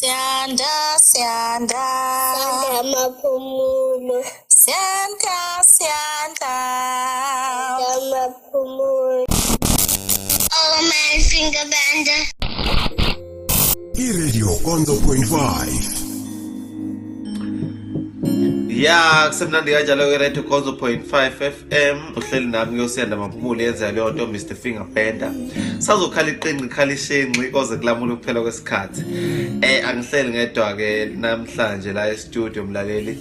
Siyanda maphumulo. Siyanda Maphumulo. Oh my finger bender. iRadio Konzo Point 5. Ya kusemnandi kanjalo ke-Radio Konzo Point 5 FM uhleli nami uyosiyanda maphumulo yenza leyo nto Mr Finger Bender sazokhala iqinqi khala ishenqi koze kulamula ukuphela kwesikhathi angihleli ngedwa ke namhlanje la e-studio mlaleli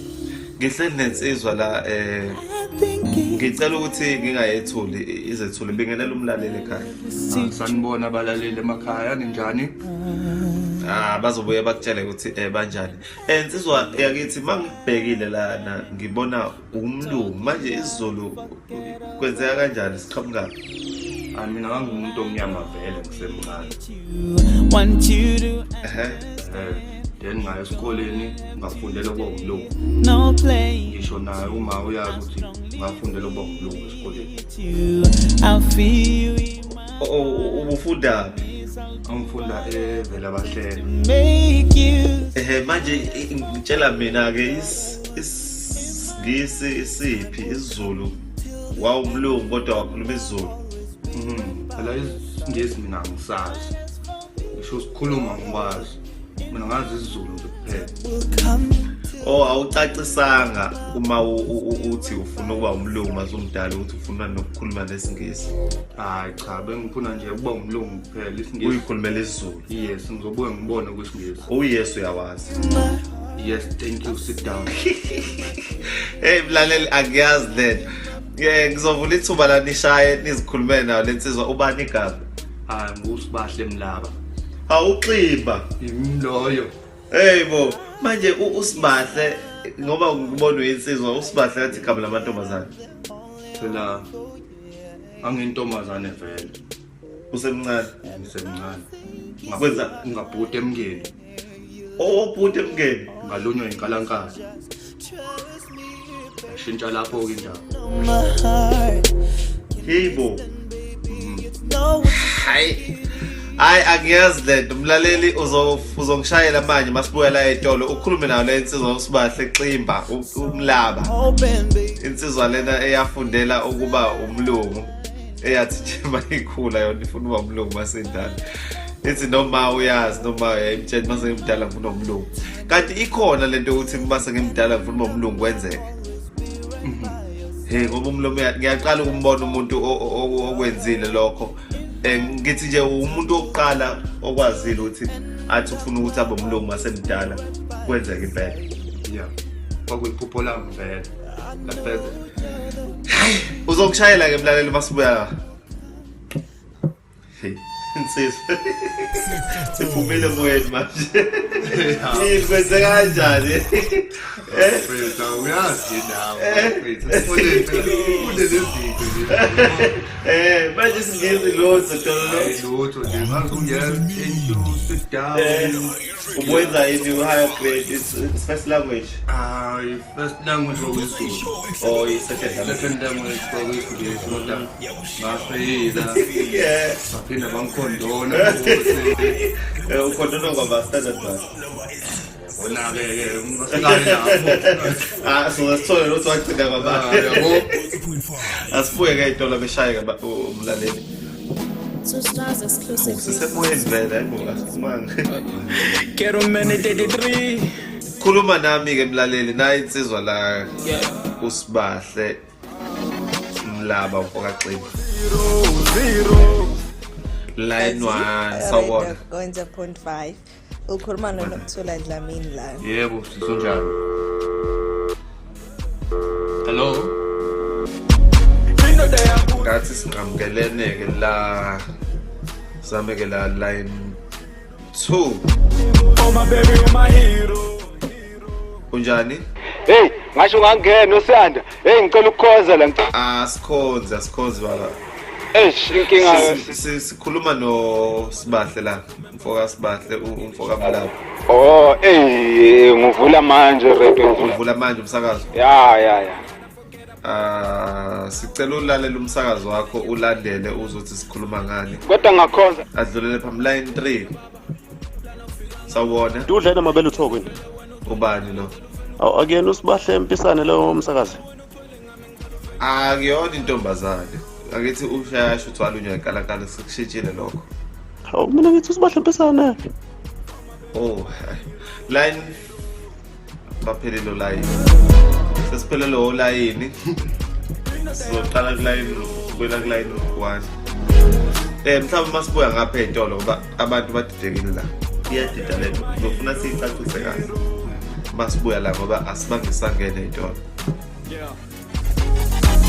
ngihleli nensizwa la ngicela ukuthi ngingayethuli izethuli bingelela umlaleli ekhaya sanibona abalaleli emakhaya ninjani bazobuye bakutshele ukuthi banjani insizwa yakithi mangibhekile lana ngibona umlungu manje isiZulu kwenzeka kanjani siqhamuka mina ngangumuntu omnyama vele ngisemncane then ngaya esikoleni ngafundela ukuba umlungu ngisho naye uma uyazi ukuthi ngafundela ukuba umlungu esikoleni ubufunda angifunda evela bahlelo manje ngitshela mina ke isiphi isiZulu wawumlungu kodwa wakhuluma isiZulu phela isingisi mina ngisazi ngisho sikhuluma ngikwazi mina ngazi isiZulu nje kuphela awucacisanga uma uthi ufuna ukuba umlungu masumdala ukuthi ufuna nokukhuluma nesingisi hayi cha bengifuna nje ukuba umlungu kuphela isingisi uyikhulumela isiZulu yes ngizobuye ngibone kwisingisi uyesu uyawazi yes thank you sit down mlaleli akuyazi lento ngizovula ithuba la nishaye nizikhulumele nayo lensizwa ubani igama ngusibahle Mlaba awuximba imloyo bo manje usibahle ngoba ngibona uyinsizwa usibahle ngathi igama lamantombazane phela angintombazane vele usemncane ngisemncane ngakwenza ngabhuti emngeni obhuti emngeni ngalunywa inkalankazi shintsha lapho ke indaba yebo hayi angiyazi lento mlaleli uzongishayela manje masibuya la etolo ukhulume nayo le insizwa usibahle Ximba uMlaba insizwa lena eyafundela ukuba umlungu eyathi nje mayikhula yona ifuna ukuba umlungu masendala ithi noma uyazi noma imtshela mase ngimdala ngifuna umlungu kanti ikhona lento ukuthi mase ngimdala ngifuna umlungu kwenzeke ngoba umlomo ngiyaqala ukumbona umuntu okwenzile lokho ngithi nje umuntu oqala okwazile ukuthi athi ufuna ukuthi abe umlungu masemdala kwenzeke impela yeah kwakuyiphupho lami vele lafeze uzongishayela ke mlaleli masibuya insizwa siphumile moyeni manje kwenze kanjani phela uyazi nawe manje singezi lotho lutho nje ngakungena into sit down ubuyenza yini higher grade is first language first language was second language was ngoda ngafeyila saphinda bangikhondona ukhondona ngoba standard bus onake ungasikali lapho so sithole lo wagcina kwaba yabo asibuye ke itolo beshaye umlaleli sisemoyeni vele ayibongasimanga Quiero mene 33 khuluma nami ke mlaleli nayi insizwa la usibahle Mlaba ufoka Ximba line 1 sawona Konzo Point 5 ukhuluma noNokuthula Dlamini la yebo sizonjani hello ngathi singamkelene ke la sameke la line 2 Oh my baby, oh my hero. unjani Hey, ngasho ngangena uSiyanda. Hey, ngicela ukukhoza la. asikhonzi baba Inkinga sikhuluma no Sibahle la umfoka Sibahle umfoka Mlaba ngivula manje radio. uvula manje umsakazo Ya. sicela ulalela umsakazo wakho ulandele uzothi sikhuluma ngani Kodwa ngakhonza adlulele pham line 3 Sawubona. Udlela amabele uthoko yini? Ubani lo? Awu akuyena usibahle empisane lo msakazi. Akuyona intombazane. Akithi ushayasho uthwala unyakala sekushitshile lokho. Awu mina ngithi usibahle empisane. Oh, line baphelelo line. Sesiphelelo line. Sizoqala kuline kwela kuline 1. Mhlawumbe masibuya ngapha entolo ngoba abantu badidekile la. Iyadida lento. Ngofuna siyicacise kahle. Masibuya la ngoba asibangisangene entolo.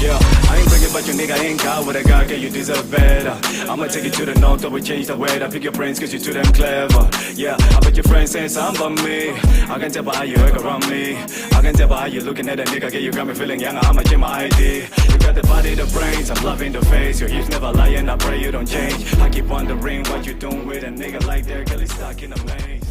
Yeah, I ain't bragging but your nigga ain't got what I got, girl, you deserve better. I'ma take you to the north, I will change the weather. Pick your brains cause you're too damn clever. Yeah, I bet your friends saying something about me. I can tell by how you work around me. I can tell by how you looking at a nigga, girl, you got me feeling younger, I'ma change my ID. You got the body, the brains, I'm loving the face. Your hips never lying, I pray you don't change. I keep wondering what you doing with a nigga like that, girl, he's stuck in a maze.